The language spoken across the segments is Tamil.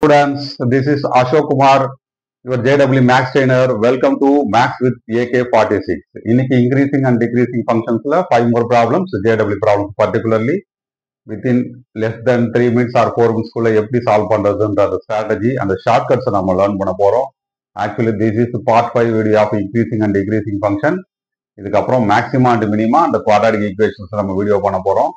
Students, this is Ashok Kumar, your JW Max trainer. Welcome to Max with AK46. இன்னைக்கு increasing and decreasing functionsல 5 more problems, JW problems particularly within less than 3 minutes or 4 minutes குள்ள எப்படி சால்வ் பண்றதுன்ற strategy and shortcuts நம்ம learn பண்ண போறோம். Actually, this is part 5 video of increasing and decreasing function. இதுக்கப்புறம் maxima and minima and quadratic equations நம்ம வீடியோ பண்ண போறோம்.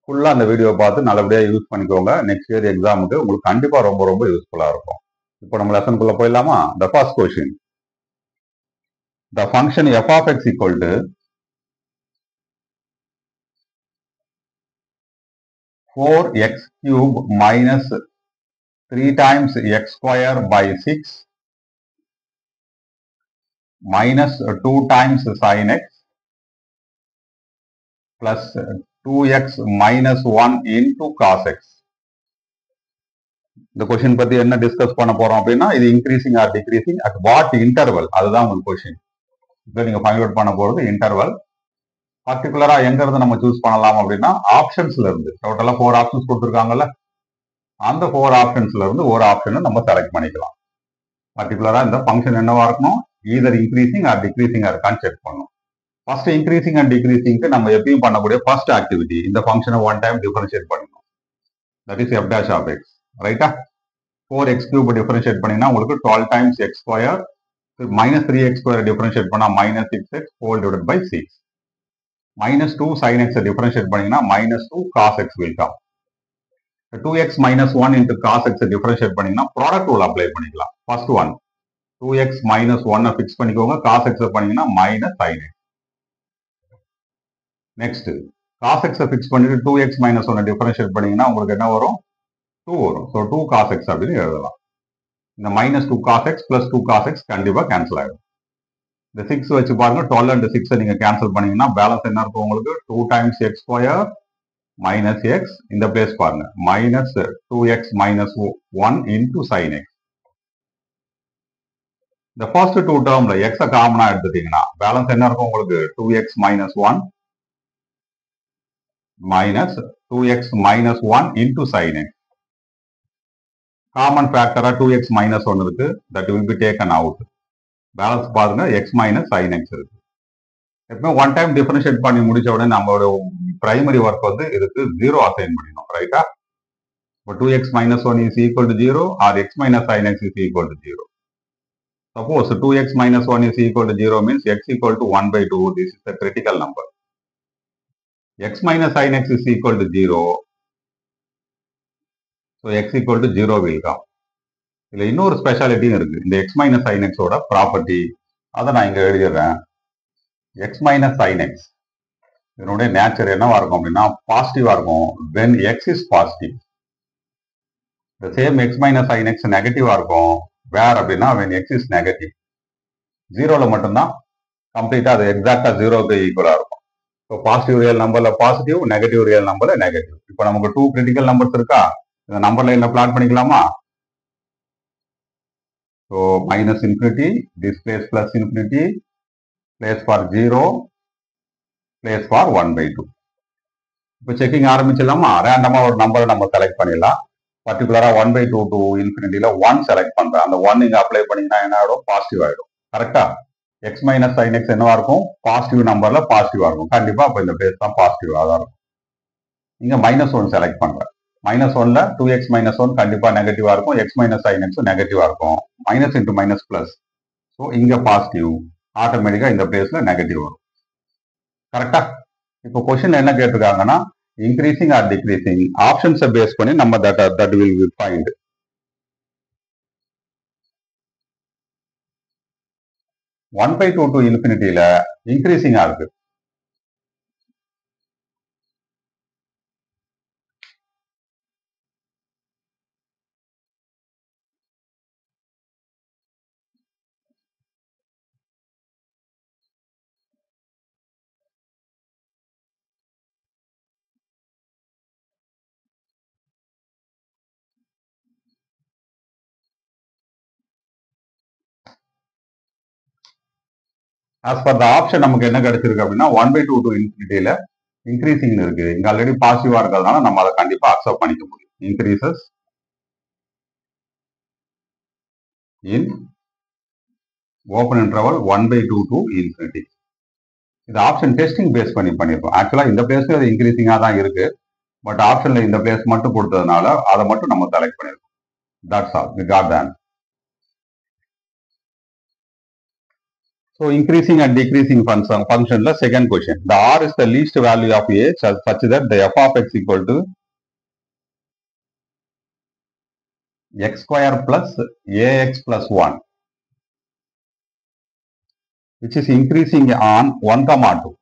ஃபுல்லா அந்த வீடியோ பார்த்து நல்லபடியா யூஸ் பண்ணிக்கோங்க. நெக்ஸ்ட் இயர் எக்ஸாமுக்கு உங்களுக்கு கண்டிப்பா ரொம்ப ரொம்ப யூஸ்ஃபுல்லா இருக்கும். இப்போ நம்ம லெசனுக்குள்ள போயிடலாமா? The first question. The function f of x equal to 4x cube minus 3 times x square by 6 minus 2 times sin x plus 2x minus 1 into cos x. இந்த கொஸ்டின் பத்தி என்ன டிஸ்கஸ் பண்ண போறோம் அப்படின்னா, இது increasing or decreasing at what interval, அதுதான் உங்களுக்கு கொஸ்டின். இப்போ நீங்க ஃபைண்ட் அவுட் பண்ண போறது இன்டர்வல். பர்டிகுலரா எங்க இருந்து நம்ம சூஸ் பண்ணலாம் அப்படின்னா, ஆப்ஷன்ஸ்ல இருந்து. டோட்டலா 4 ஆப்ஷன்ஸ் கொடுத்துருக்காங்கல்ல, அந்த 4 ஆப்ஷன்ஸ்ல இருந்து ஒரு ஆப்ஷனை நம்ம செலக்ட் பண்ணிக்கலாம். பர்டிகுலரா இந்த ஃபங்க்ஷன் என்னவா இருக்கணும், ஈதர் இன்க்ரீசிங் ஆர் டிக்ரீசிஙா இருக்கான்னு செக் பண்ணணும். ஃபர்ஸ்ட் இன்க்ரீசிங் அண்ட் டிக்ரீசிங்க்கு நம்ம எப்பயும் பண்ணக்கூடிய ஃபர்ஸ்ட் ஆக்டிவிட்டி, இந்த ஃபங்க்ஷனை ஒன் டைம் டிஃபரன்ஷியேட் பண்ணணும். That is f dash of x, ரைட்டா? 4x cube டிஃபரன்ஷியேட் பண்ணீங்கன்னா உங்களுக்கு 12 times x square minus 3x square differentiate பண்ணா minus 6x whole divided by 6. minus 2 sin x differentiate பண்ணீங்கன்னா minus 2 cos x will come. 2x minus 1 into cos x differentiate பண்ணீங்கன்னா ப்ராடக்ட் ரூல் அப்ளை பண்ணிக்கலாம். First one 2x minus 1 fix பண்ணிக்கோங்க, cos x பண்ணீங்கன்னா minus sin x. Next cos x fix பண்ணிட்டு 2x minus 1 டிஃபரன்ஷியேட் பண்ணீங்கன்னா உங்களுக்கு என்ன வரும், 2 வரும். ஸோ 2 cos x அப்படின்னு எழுதலாம். இந்த minus 2 cos x plus 2 cos x கண்டிப்பா கேன்சல் ஆயிடும். இந்த 6 வச்சு பாருங்க, 12 and 6 நீங்க கேன்சல் பண்ணீங்கன்னா பேலன்ஸ் என்ன இருக்கும் உங்களுக்கு, 2 times x square minus x, இந்த பிளேஸ் பாருங்க minus 2x minus 1 into sin x. இந்த ஃபர்ஸ்ட் 2 டேர்ம்ல x காமனா எடுத்துட்டீங்கன்னா பேலன்ஸ் என்ன இருக்கும் உங்களுக்கு, 2x minus 1 minus 2x minus 1 into sin x. Common ஃபேக்டரா 2x minus 1 இருக்கு, that will be taken out. Balance பாருங்க x minus sin x இருக்கு. எப்பவுமே ஒன் டைம் டிஃபரன்ஷியேட் பண்ணி முடிச்ச உடனே நம்மளோட பிரைமரி ஒர்க் வந்து இதுக்கு 0 அசைன் பண்ணிடணும், ரைட்டா? இப்போ 2x minus 1 is equal to 0 or x minus sin x is equal to 0. Suppose 2x minus 1 is equal to 0 means x equal to 1 by 2. This is the critical number. x minus sin x is equal to 0. So x equal to 0 will come. இதுல இன்னொரு ஸ்பெஷாலிட்டியும் இருக்கு. இந்த x minus sin x ஓட ப்ராப்பர்ட்டி, அதை நான் இங்க எழுதிடுறேன். x minus sin x இதனுடைய நேச்சர் என்னவா இருக்கும் அப்படின்னா, பாசிட்டிவா இருக்கும். when x is positive. the same x minus sin x நெகட்டிவா இருக்கும். வேர் அப்படின்னா when x is negative. 0ல மட்டும்தான் கம்ப்ளீட்டா அது எக்ஸாக்டா 0க்கு ஈக்குவலா இருக்கும். ஸோ பாசிட்டிவ் ரியல் நம்பர்ல பாசிட்டிவ், நெகட்டிவ் ரியல் நம்பர்ல நெகட்டிவ். இப்போ நமக்கு 2 கிரிட்டிக்கல் நம்பர்ஸ் இருக்கா, இந்த நம்பர் லைன்ல பிளாட் பண்ணிக்கலாமா? So minus infinity, this place plus infinity, place for 0, place for 1/2. இப்போ செக்கிங் ஆரம்பிச்சிடலாமா? ரேண்டமா ஒரு நம்பரை நம்ம செலக்ட் பண்ணிடலாம். பர்டிகுலரா 1/2 டு இன்ஃபினிட்டியில 1 செலக்ட் பண்றேன். அந்த 1 நீங்க அப்ளை பண்ணீங்கன்னா என்ன ஆயிடும், பாசிட்டிவ் ஆயிடும். கரெக்டா? x மைனஸ் sin x என்னவா இருக்கும், பாசிட்டிவ் நம்பர்ல பாசிட்டிவா இருக்கும். கண்டிப்பா அப்ப இந்த பிளேஸ் தான் பாசிட்டிவா தான் இருக்கும். இங்க -1 செலக்ட் பண்றேன். -1ல 2x minus 1 கண்டிப்பா நெகட்டிவா இருக்கும். x minus sin x நெகட்டிவா இருக்கும். Minus into minus plus. So இங்க பாசிட்டிவ், ஆட்டோமேட்டிக்கா இந்த பிளேஸ்ல நெகட்டிவ் வரும். கரெக்டா? இப்போ கொஸ்டின் என்ன கேட்டிருக்காங்கன்னா, இன்க்ரீசிங் ஆர் டிக்ரீசிங், ஆப்ஷன்ஸை பேஸ் பண்ணி நம்ம that will find. One by two to இன்ஃபினிட்டியில இன்க்ரீசிங்கா இருக்கு. ஆஸ் பர் த ஆப்ஷன் நமக்கு என்ன கிடைச்சிருக்கு அப்படின்னா, 1/2 டு இன்ஃபினிட்டியில இன்க்ரீசிங் இருக்கு. இங்க ஆல்ரெடி பாசிட்டிவா இருக்கிறதுனால நம்ம அதை கண்டிப்பா அக்செப்ட் பண்ணிக்க முடியும். Increases in open interval 1/2 to infinity. இது ஆப்ஷன் டெஸ்டிங் பேஸ் பண்ணியிருக்கோம். ஆக்சுவலா இந்த பிளேஸ்ல அது இன்க்ரீசிங்கா தான் இருக்கு. பட் ஆப்ஷன்ல இந்த பிளேஸ் மட்டும் கொடுத்ததுனால அதை மட்டும் நம்ம செலக்ட் பண்ணிருக்கோம். That's all. We got the answer. So increasing and decreasing function la second question. The R is the least value of A such that the f of x equal to x square plus ax plus 1, which is increasing on 1, 2.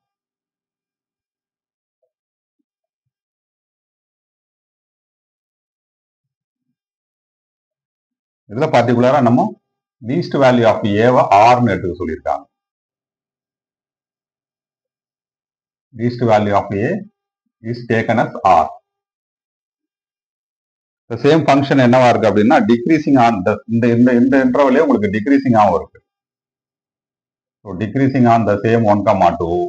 இதுல பர்டிகுலரா நம்ம லீஸ்ட் வேல்யூ ஆஃப் ஏவை ஆர்னு எடுத்துக்க சொல்லியிருக்காங்க. Least value of A is taken as R. Same function என்னவா இருக்கு அப்படின்னா டிக்ரீசிங் ஆன் இந்த இன்டர்வலே உங்களுக்கு டிக்ரீசிங் ஆகும் இருக்கு. So decreasing on the same 1, 2.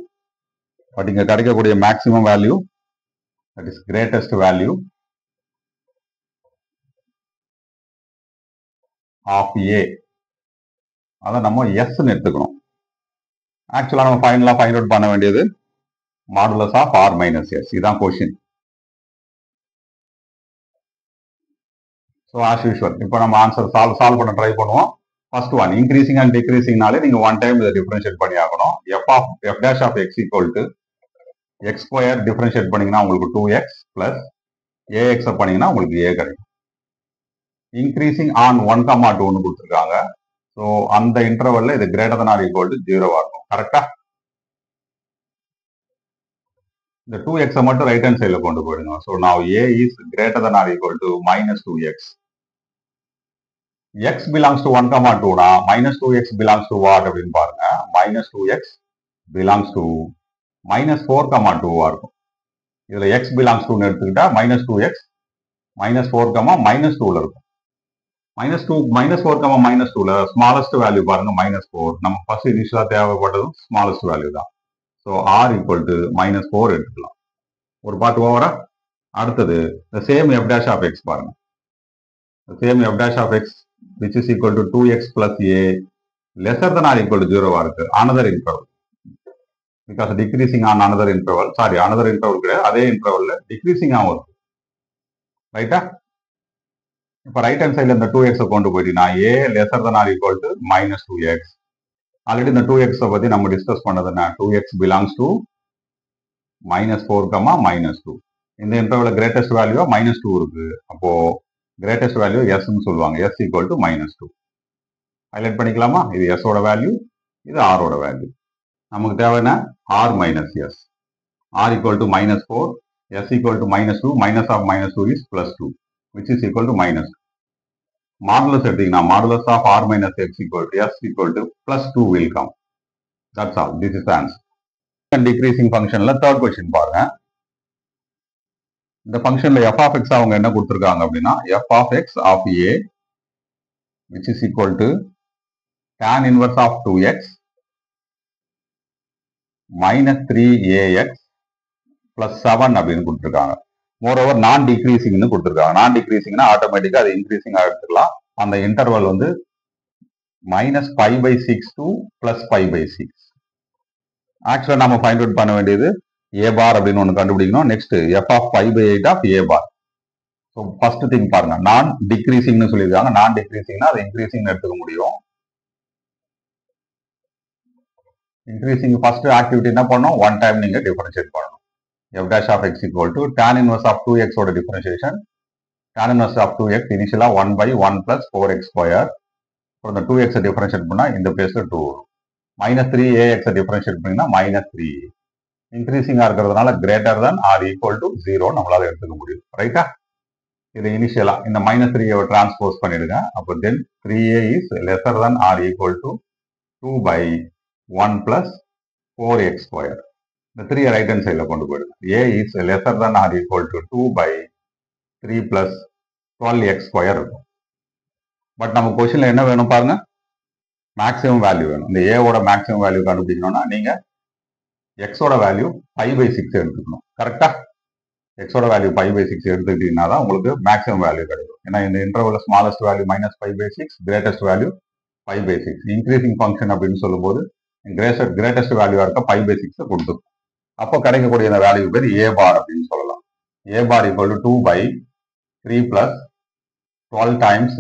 But இங்க கிடைக்கக்கூடிய maximum value that is greatest value of A அதை நம்ம எஸ்ன்னு எடுத்துக்கணும். ஆக்சுவலா நம்ம ஃபைனலா ஃபைண்ட் அவுட் பண்ண வேண்டியது modulus of R minus S. இதுதான் கொஸ்டின். ஸோ ஆஸ் யூஷுவல் இப்போ நம்ம ஆன்சர் சால்வ் பண்ண ட்ரை பண்ணுவோம். ஃபர்ஸ்ட் ஒன் இன்க்ரீசிங் அண்ட் டிக்ரீசிங்னாலே நீங்க ஒன் டைம் இதை டிஃபரன்ஷியேட் பண்ணி ஆகணும். F dash of X equal to X square differentiate பண்ணீங்கன்னா உங்களுக்கு 2x பிளஸ் ஏஎக்ஸ் பண்ணீங்கன்னா உங்களுக்கு ஏ கிடைக்கும். இன்க்ரீசிங் ஆன் 1, 2ன்னு கொடுத்துருக்காங்க. ஸோ அந்த இன்டர்வல்ல இது greater than or equal to 0 இருக்கும். கரெக்டா? இந்த 2x மட்டும் ரைட் ஹேண்ட் சைட்ல கொண்டு போயிடுங்க. So now A is greater than or equal to -2x. x belongs to 1, 2னா -2x belongs to what அப்படின்னு பாருங்க. -2x belongs to -4, 2வா இருக்கும். இதுல x belongs to எடுத்துக்கிட்டா -2x -4, -2ல இருக்கும். -4, -2ல ஸ்மாலஸ்ட் வேல்யூ பாருங்க -4. நம்ம ஃபர்ஸ்ட் இனிஷியலா தேவைப்பட்டது ஸ்மாலஸ்ட் வேல்யூ தான். ஸோ r ஈக்குவல் டு -4 எடுத்துக்கலாம். ஒரு பார்ட் ஓவரா. அடுத்தது the same f dash of x பாருங்க. the same f dash of x which is equal to 2x plus a lesser than or equal to 0 இருக்கு. another interval because decreasing on another interval கிடையாது, அதே இன்டர்வல்ல டிக்ரீசிங் ஆகும் இருக்கு. ரைட்டா? இப்ப ரைட் ஹேண்ட் சைட்ல இந்த 2x கொண்டு போயிட்டீங்கன்னா a lesser than or equal to -2x. Already இந்த 2x பத்தி நம்ம டிஸ்கஸ் பண்ணதுன்னா 2x belongs to -4, -2. இந்த இன்டர்வல்ல கிரேட்டஸ்ட் வேல்யூவா -2 இருக்கு. அப்போ கிரேட்டஸ்ட் வேல்யூ s ன்னு சொல்லுவாங்க. s equal to -2. ஹைலைட் பண்ணிக்கலாமா? இது s ஓட வேல்யூ, இது r ஓட வேல்யூ. நமக்கு தேவைன்னா r minus s. r equal to -4, s equal to -2, minus of -2 is +2 which is equal to -2. Modulus எடுத்தீங்கன்னா modulus of r minus x equal to s equal to +2 will come. That's all. This is the answer. And decreasing functionல third question பாருங்க. இந்த ஃபங்க்ஷன்ல f of x அவங்க என்ன கொடுத்திருக்காங்க அப்படின்னா f of x of a which is equal to tan inverse of 2x minus 3ax plus 7 அப்படின்னு கொடுத்திருக்காங்க. மோரோவர் நான் டிக்ரீசிங்னு கொடுத்திருக்காங்க. நான் டிக்ரீசிங்னா ஆட்டோமேட்டிக்கா அது இன்க்ரீசிங் எடுத்துக்கலாம். அந்த இன்டர்வல் வந்து -5/6 to +5/6. ஆக்சுவலா நம்ம ஃபைண்ட் அவுட் பண்ண வேண்டியது a பார் அப்படின்னு ஒன்று கண்டுபிடிக்கணும். Next f of 5/8 of a bar. So first thing பாருங்க, நான் டிக்ரீசிங்னு சொல்லியிருக்காங்க. நான் டிக்ரீசிங்னா அது இன்க்ரீசிங் எடுத்துக்க முடியும். இன்க்ரீசிங் ஃபர்ஸ்ட் ஆக்டிவிட்டி என்ன பண்ணணும்? ஒன் டைம் நீங்க டிஃபரன்ஷியேட் பண்ணணும். f dash of x equal to tan inverse of 2x ஓட differentiation. tan inverse of 2x இனிஷியலா 1/1 plus 4x square. அப்புறம் இந்த 2x டிஃபரன்ஷியேட் பண்ணா இந்த பிளேஸ்ல 2 வரும். -3ax டிஃபரன்ஷியேட் பண்ணீங்கன்னா -3. இன்க்ரீசிங்கா இருக்கிறதுனால greater than or equal to 0 நம்மளால எடுத்துக்க முடியும். ரைட்டா? இது இனிஷியலா இந்த -3 டிரான்ஸ்போஸ் பண்ணிடுங்க. அப்போ then 3a is lesser than or equal to 2/1 plus 4x square. இந்த 3 ரைட் ஹேண்ட் சைட்ல கொண்டு போயிடுங்க. a is lesser than or equal to 2/3 plus 12x square இருக்கும். பட் நம்ம கொஸ்டின்ல என்ன வேணும் பாருங்க, மேக்ஸிமம் வேல்யூ வேணும். இந்த a ஓட மேக்ஸிமம் வேல்யூ கண்டுபிடிக்கணும்னா நீங்க x ஓட வேல்யூ 5/6 எடுத்துக்கணும். கரெக்டா? எக்ஸோட வேல்யூ 5/6 எடுத்துக்கிட்டீங்கன்னா தான் உங்களுக்கு மேக்ஸிமம் வேல்யூ கிடைக்கும். ஏன்னா இந்த இன்டர்வல்ல smallest value -5/6, greatest value 5/6. Increasing function அப்படின்னு சொல்லும்போது கிரேட்டஸ்ட் வேல்யூவா இருக்க 5/6 கொடுத்துரும். அப்போ கிடைக்கக்கூடிய இந்த வேல்யூ பேர் ஏ பார் அப்படின்னு சொல்லலாம். A bar equal to 2/3 + 12 times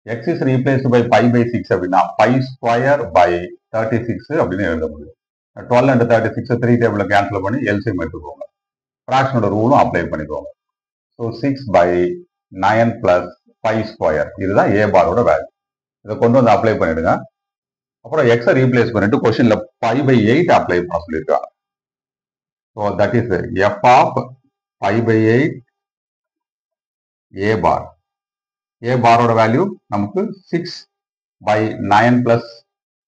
x is replaced by 5/6 அப்படின்னா 5² / 36 அப்படின்னு எழுத முடியும். 12 and 36 3 டேபிள்ல கேன்சல் பண்ணி எல்சிஎம் எடுத்துக்கோங்க. ஃபிராக்ஷனோட ரூலும் அப்ளை பண்ணிக்கோங்க. ஸோ 6/9 + 5². இதுதான் ஏ பாரோட வேல்யூ. இதை கொண்டு வந்து அப்ளை பண்ணிடுங்க. அப்புறம் எக்ஸை ரீப்ளேஸ் பண்ணிட்டு கொஸ்டின்ல 5/8 அப்ளை பண்ண சொல்லியிருக்காங்க. So that is F of 5/8 A bar. A பாரோட வேல்யூ நமக்கு 6/9 +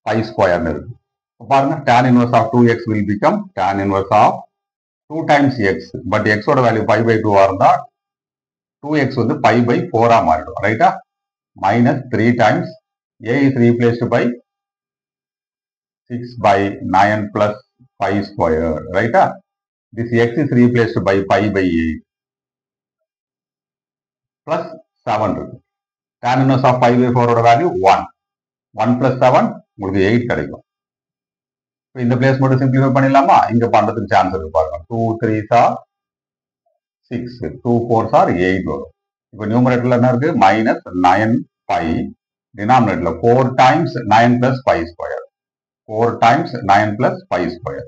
5² இருக்கு. பாருங்க tan inverse of 2x will become tan inverse of 2 times x. But எக்ஸோட வேல்யூ 5/2 இருந்தா 2x வந்து 5/4 மாறிடும். ரைட்டா? -3 times a is replaced by 6/9 + 5². ரைட்டா? This x is replaced by 5/8 plus 7 இருக்கு. tan inverse of 5/4 ஓட வேல்யூ 1. 1 + 7 உங்களுக்கு 8 கிடைக்கும். இந்த பிளேஸ் மட்டும் சிம்பிளிஃபை பண்ணிடலாமா? இங்க பண்றதுக்கு சான்ஸ் இருக்கு பாருங்க. 2 3s are 6, 2 4s are 8 வரும். இப்போ நியூமரேட்டர்ல என்ன இருக்கு? -9π. டினாமினேட்டர்ல 4 times 9 + 5². 4 times 9 + 5².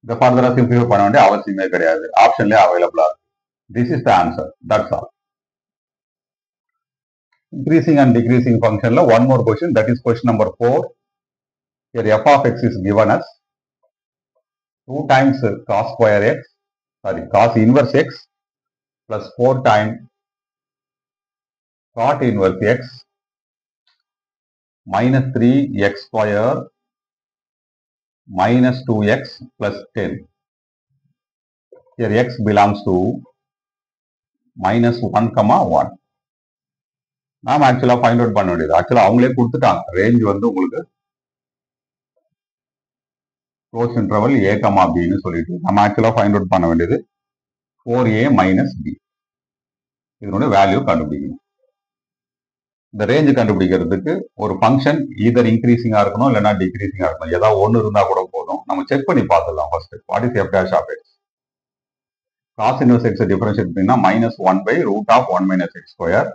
இந்த ஃபர்தரா சிம்பிளிஃபை பண்ண வேண்டிய அவசியமே கிடையாது. ஆப்ஷன்லயே அவைலபிளா இருக்கு. This is the answer. That's all. Increasing and decreasing functionல one more question, that is question number 4. Here f of x is given as 2 times cos inverse x plus 4 times cot inverse x minus 3x² minus 2x plus 10. Here x belongs to -1, 1. நாம் ஆக்சுவலா ஃபைண்ட் அவுட் பண்ண வேண்டியது. ஆக்சுவலா அவங்களே கொடுத்துட்டாங்க. ரேஞ்ச் வந்து உங்களுக்கு க்ளோஸ் இன்டர்வல் a, bன்னு சொல்லிட்டு நம்ம ஆக்சுவலா ஃபைண்ட் அவுட் பண்ண வேண்டியது 4a - b. இதனுடைய வேல்யூ கண்டுபிடிக்கணும். இந்த ரேஞ்ச் கண்டுபிடிக்கிறதுக்கு ஒரு ஃபங்க்ஷன் ஈதர் இன்க்ரீசிங்கா இருக்கணும் இல்லைன்னா டிக்ரீசிங்கா இருக்கணும். ஏதாவது ஒன்று இருந்தா கூட போதும். நம்ம செக் பண்ணி பார்த்துடலாம். First what is f dash of x? cos inverse x differentiate பண்ணா -1/√1 - x².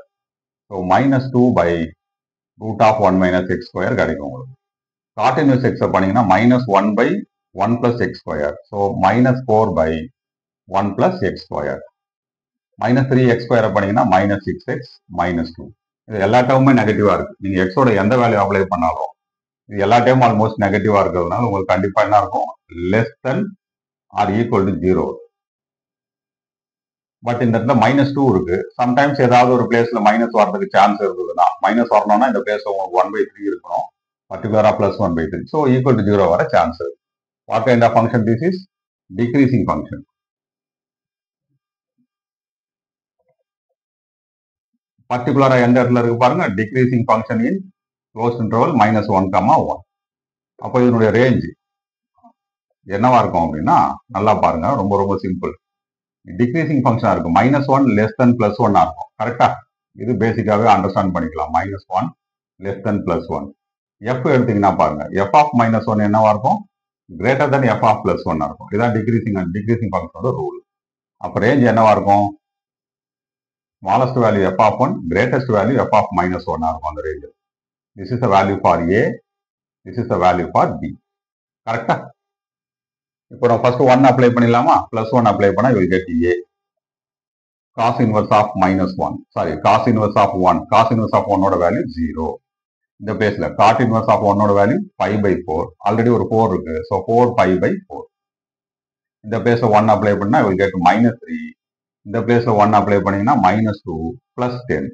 ஸோ -2/√1 - x² கிடைக்கும் உங்களுக்கு. cot inverse x பண்ணீங்கன்னா -1/1 + x². So -4/1 + x². -3x² பண்ணீங்கன்னா -6x -2. இது எல்லா டேர்முமே நெகட்டிவா இருக்கு. நீங்க எக்ஸோட எந்த வேல்யூ அப்ளை பண்ணாலும் இது எல்லா டைமும் ஆல்மோஸ்ட் நெகட்டிவா இருக்கிறதுனால உங்களுக்கு கண்டிப்பா என்ன இருக்கும்? Less than or equal to 0. But இந்த இடத்துல -2 இருக்கு. சம்டைம்ஸ் ஏதாவது ஒரு பிளேஸ்ல மைனஸ் வரதுக்கு சான்ஸ் இருந்ததுன்னா, மைனஸ் வரணும்னா இந்த பிளேஸ்ல உங்களுக்கு 1/3 இருக்கணும். பர்டிகுலரா +1/3. ஸோ ஈக்குவல் டு 0 வர சான்ஸ் இருக்கு. What kind of function this is? Decreasing function. பர்டிகுலரா எந்த இடத்துல இருக்கு பாருங்க? Decreasing function in close interval -1, 1. அப்போ இதனுடைய ரேஞ்ச் என்னவா இருக்கும் அப்படின்னா, நல்லா பாருங்க, ரொம்ப ரொம்ப சிம்பிள். டிக்ரீசிங் ஃபங்க்ஷனா இருக்கும். -1 லெஸ் தென் +1 இருக்கும். கரெக்டா? இது பேசிக்காவே அண்டர்ஸ்டாண்ட் பண்ணிக்கலாம். -1 லெஸ் தென் +1. எஃப் எடுத்தீங்கன்னா பாருங்க, எஃப் ஆஃப் -1 என்னவா இருக்கும்? கிரேட்டர் தென் எஃப் ஆஃப் +1 இருக்கும். இதான் டிக்ரீசிங் ஃபங்க்ஷனோட ரூல். அப்ப ரேஞ்ச் என்னவா இருக்கும்? Smallest value f of 1, greatest value f of -1 இருக்கும் அந்த range. This is the value for A, this is the value for B. கரெக்டா? இப்போ நம்ம ஃபர்ஸ்ட் 1 அப்ளை பண்ணிடலாமா? +1 அப்ளை பண்ணா you will get A. cos inverse of -1, sorry cos inverse of 1. cos inverse of 1 ஓட வேல்யூ 0. இந்த பிளேஸ்ல cot inverse of 1 ஓட வேல்யூ 5/4. ஆல்ரெடி ஒரு 4 இருக்கு. ஸோ 4π/4. இந்த பிளேஸ்ல 1 அப்ளை பண்ணா you will get -3. இந்த பிளேஸ்ல 1 அப்ளை பண்ணீங்கன்னா -2 + 10.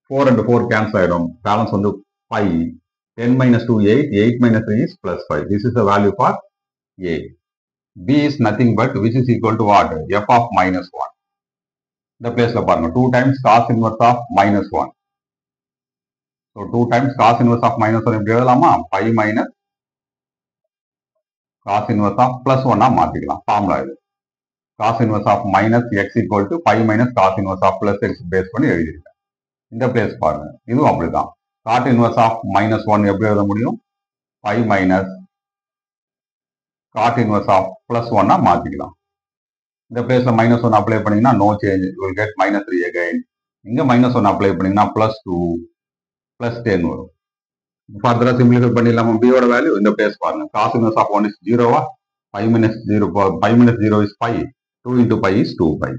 4 and 4 கேன்சல் ஆயிடும். பேலன்ஸ் வந்து 5. 10 - 2 8. 8 - 3 is +5. This is the value for A. B is nothing but which is equal to what? f of -1. இந்த பிளேஸ்ல பாருங்க 2 times cos inverse of -1. So 2 times cos inverse of -1 எப்படி எழுதலாமா? 5 minus cos inverse of +1 மாத்திக்கலாம். ஃபார்முலா இது. cos inverse of minus x equal to pi minus cos inverse of plus x பேஸ் பண்ணி எழுதியிருக்கேன். இந்த பிளேஸ் பாருங்க, இதுவும் அப்படிதான். cot inverse of minus 1 எப்படி எழுத முடியும்? pi minus cot inverse of plus 1 மாத்திக்கலாம். இந்த பிளேஸ்ல minus 1 அப்ளை பண்ணீங்கன்னா no change, you will get minus 3 again. இங்க minus 1 அப்ளை பண்ணீங்கன்னா plus 2 plus 10 வரும். ஃபர்தரா சிம்பிளிஃபை பண்ணிடலாமா? b ஓட வேல்யூ இந்த பிளேஸ் பாருங்க. cos inverse of 1 is 0 pi minus 0 is pi, 2 into pi is 2 pi.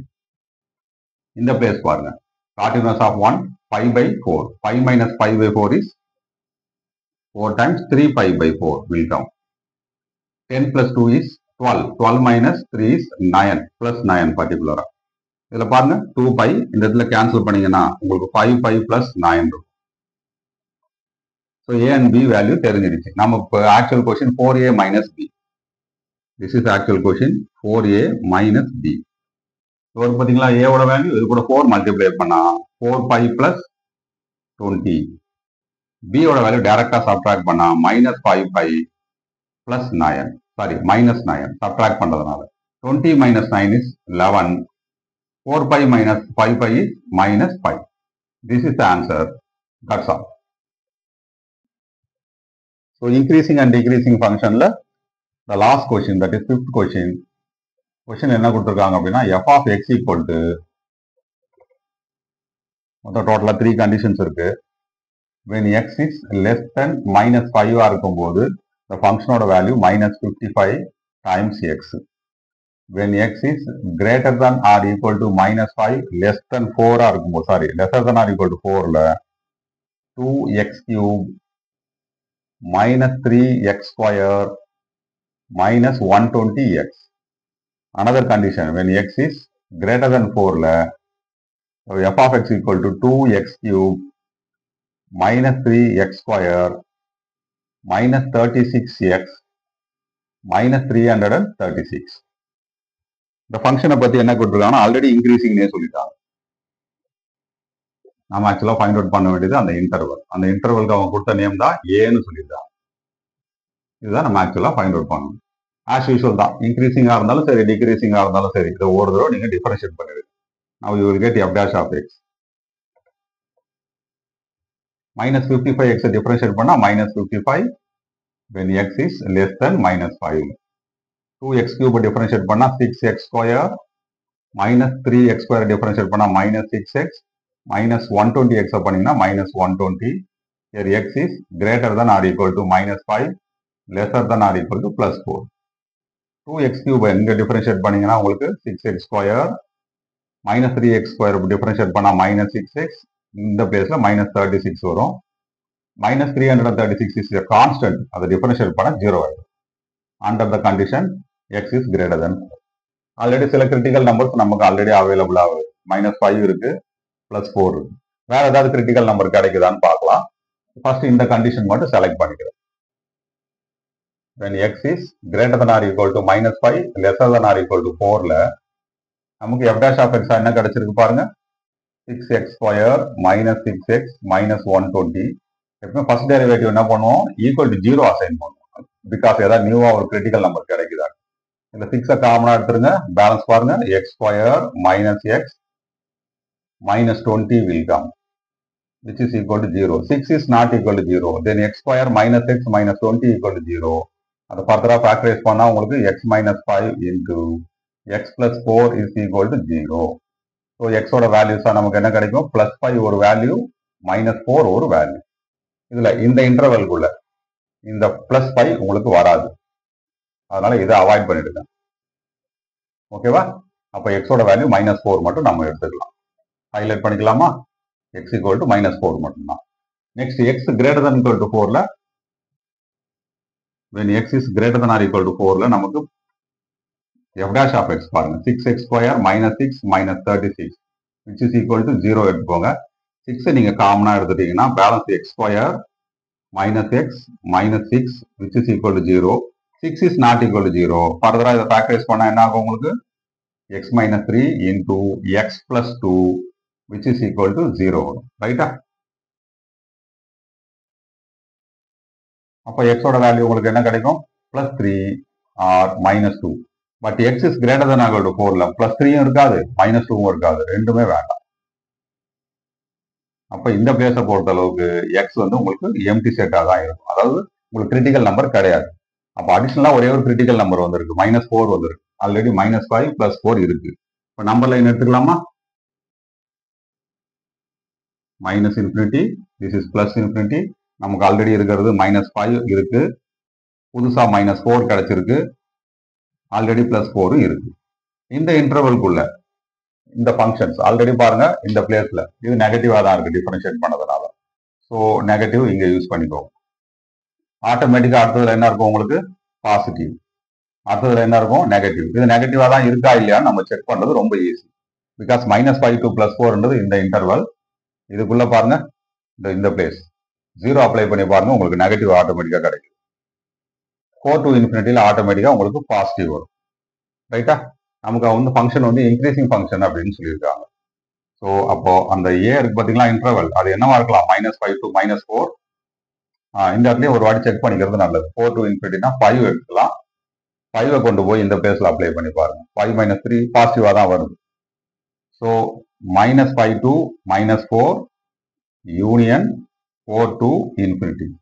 இந்த பிளேஸ் பாருங்க, cot inverse of 1 pi by 4, pi minus pi by 4 is 4 times 3 pi by 4 will come. 10 plus 2 is 12, 12 minus 3 is 9 plus 9 particular. இதுல பாருங்க 2 pi இந்த இடத்துல கேன்சல் பண்ணீங்கன்னா உங்களுக்கு 5 pi plus 9 இருக்கும். So a and b value தெரிஞ்சிருச்சு. நம்ம இப்போ actual question 4a minus b. This is actual question 4a minus b. ஒரு பார்த்தீங்களா a ஓட வேல்யூ இது கூட 4 மல்டிப்ளை பண்ணா 4 pi plus 20. b ஓட வேல்யூ டைரக்டா சப்ட்ராக்ட் பண்ணா minus 5 pi plus 9. Sorry minus 9 subtract பண்றதுனால 20 minus 9 is 11. 4 pi minus 5 pi is minus 5. This is the answer. That's all. So increasing and decreasing functionல the last question, that is fifth question. Question என்ன கொடுத்திருக்காங்க அப்படின்னா f of x equal to மொத்தம் டோட்டலா 3 conditions இருக்கு. when x is less than minus 5 இருக்கும்போது the function ஓட value minus 55 times x. when x is greater than or equal to minus 5 less than 4 இருக்கும்போது, sorry lesser than or equal to 4ல 2x cube minus 3x square minus 120x. Another condition, when x is greater than 4ல f of x equal to 2x cube minus 3x square minus 36x minus 336. இந்த ஃபங்க்ஷனை பத்தி என்ன கொடுத்துருக்காங்கன்னா ஆல்ரெடி இன்க்ரீசிங்னே சொல்லிட்டாங்க. நம்ம ஆக்சுவலா ஃபைண்ட் அவுட் பண்ண வேண்டியது அந்த இன்டர்வல். அந்த இன்டர்வலுக்கு அவங்க கொடுத்த நேம் தான் ஏன்னு சொல்லியிருக்காங்க. இதுதான் நம்ம ஆக்சுவலா ஃபைண்ட் அவுட் பண்ணணும். ஆஸ் யூஷுவல் தான், இன்க்ரீசிங்கா இருந்தாலும் சரி டிக்ரீசிங்கா இருந்தாலும் சரி இதை ஒரு தடவை நீங்க டிஃபரன்ஷியேட் பண்ணிடுங்க. Now you will get f dash of x. minus 55x differentiate பண்ணா minus 55 when x is less than minus 5. 2x cube differentiate பண்ணா 6x square minus 3x square differentiate பண்ணா minus 6x minus 120x பண்ணீங்கன்னா minus 120. Here x is greater than or equal to minus 5 lesser than or equal to plus 4. 2x cube இங்க differentiate பண்ணீங்கன்னா உங்களுக்கு 6x square minus 3x square differentiate பண்ணா minus 6x, இந்த பிளேஸ்ல minus 36 வரும். minus 336 is a constant, அதை differentiate பண்ணா 0 ஆயிடும். Under the condition x is greater than 4. Already சில கிரிட்டிக்கல் நம்பர்ஸ் நமக்கு ஆல்ரெடி அவைலபிள் ஆகுது. minus 5 இருக்கு, plus 4 இருக்கு. வேற ஏதாவது கிரிட்டிக்கல் நம்பர் கிடைக்குதான்னு பார்க்கலாம். ஃபர்ஸ்ட் இந்த கண்டிஷன் மட்டும் செலக்ட் பண்ணிக்கிறேன். when x is greater than or equal to minus 5 lesser than or equal to 4ல நமக்கு f dash of x என்ன கிடைச்சிருக்கு பாருங்க, 6x square minus 6x minus 120. எப்பவுமே ஃபர்ஸ்ட் டெரிவேட்டிவ் என்ன பண்ணுவோம், ஈக்குவல் டு 0 அசைன் பண்ணுவோம். பிகாஸ் ஏதாவது நியூவா ஒரு கிரிட்டிக்கல் நம்பர் கிடைக்குதா. இந்த 6 காமனா எடுத்துருங்க, பேலன்ஸ் பாருங்க, x square minus x minus 20 will come, which is equal to 0. 6 is not equal to 0. Then x square minus x minus 20 equal to 0. அதை ஃபர்தரா ஃபேக்டரைஸ் பண்ணா உங்களுக்கு x minus 5 into x plus 4 is equal to 0. So எக்ஸோட வேல்யூஸா நமக்கு என்ன கிடைக்கும், பிளஸ் 5 ஒரு வேல்யூ மைனஸ் 4 ஒரு வேல்யூ. இதுல இந்த இன்டர்வல்குள்ள இந்த பிளஸ் 5 உங்களுக்கு வராது, அதனால இதை அவாய்ட் பண்ணிடுங்க. ஓகேவா? அப்ப எக்ஸோட வேல்யூ minus 4 மட்டும் நம்ம எடுத்துக்கலாம். ஹைலைட் பண்ணிக்கலாமா? x equal to minus 4 மட்டும்தான். Next x greater than equal to 4ல when x is greater than or equal to 4ல நமக்கு f dash of x பாருங்க, 6x square minus 6 minus 36 which is equal to 0 எடுத்துக்கோங்க. 6 நீங்க காமனா எடுத்துட்டீங்கன்னா balance x square minus x minus 6 which is equal to 0. 6 is not equal to 0. ஃபர்தரா இதை ஃபேக்டரைஸ் பண்ணா என்ன ஆகும் உங்களுக்கு, x minus 3 into x plus 2 which is equal to 0. ரைட்டா? அப்ப x ஓட வேல்யூ உங்களுக்கு என்ன கிடைக்கும், plus 3 or minus 2. But x is greater than equal to 4ல பிளஸ் 3யும் இருக்காது மைனஸ் 2வும் இருக்காது, ரெண்டுமே வேண்டாம். அப்ப இந்த பிளேஸை பொறுத்த அளவுக்கு எக்ஸ் வந்து உங்களுக்கு எம்டி செட்டா தான் இருக்கும், அதாவது உங்களுக்கு கிரிட்டிக்கல் நம்பர் கிடையாது. அப்ப அடிஷனலா ஒரே ஒரு கிரிட்டிக்கல் நம்பர் வந்திருக்கு, -4 வந்திருக்கு. ஆல்ரெடி -5 + 4 இருக்கு. இப்ப நம்பர் லைன் எடுத்துக்கலாமா? -∞, this is +∞. நமக்கு ஆல்ரெடி இருக்கிறது -5 இருக்கு, புதுசா -4 கிடைச்சிருக்கு, ஆல்ரெடி +4 இருக்கு. இந்த இன்டர்வல்குள்ள இந்த ஃபங்க்ஷன்ஸ் ஆல்ரெடி பாருங்க இந்த பிளேஸ்ல இது நெகட்டிவா தான் இருக்கு டிஃபரன்ஷியேட் பண்ணதுனால. ஸோ நெகட்டிவ் இங்க யூஸ் பண்ணிக்கோங்க. ஆட்டோமேட்டிக்கா அடுத்ததுல என்ன இருக்கும் உங்களுக்கு? பாசிட்டிவ். அடுத்ததுல என்ன இருக்கும்? நெகட்டிவ். இது நெகட்டிவா தான் இருக்கா இல்லையான்னு நம்ம செக் பண்றது ரொம்ப ஈஸி. பிகாஸ் -5 to +4ன்றது இந்த இன்டர்வல். இதுக்குள்ள பாருங்க இந்த பிளேஸ் 0 அப்ளை பண்ணி பாருங்க, உங்களுக்கு நெகட்டிவ் ஆட்டோமேட்டிக்கா கிடைக்கும். 4 to ∞ ஆட்டோமேட்டிக்கா உங்களுக்கு பாசிட்டிவ் வரும். ரைட்டா? நமக்கு வந்து ஃபங்க்ஷன் வந்து இன்க்ரீசிங் ஃபங்க்ஷன் அப்படின்னு சொல்லியிருக்காங்க. ஸோ அப்போ அந்த ஏ இருக்கு பார்த்தீங்களா இன்டர்வல், அது என்னவா இருக்கலாம்? -5 to -4. இந்த இடத்துலயும் ஒரு வாட்டி செக் பண்ணிக்கிறது நல்லது. 4 to ∞ 5 எடுத்துக்கலாம். 5 கொண்டு போய் இந்த பிளேஸ்ல அப்ளை பண்ணி பாருங்க. 5 - 3 பாசிட்டிவா தான் வருது. So -5 to -4 union 4 to ∞.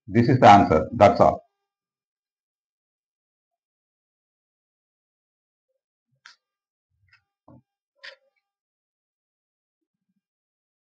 This is the answer. That's all.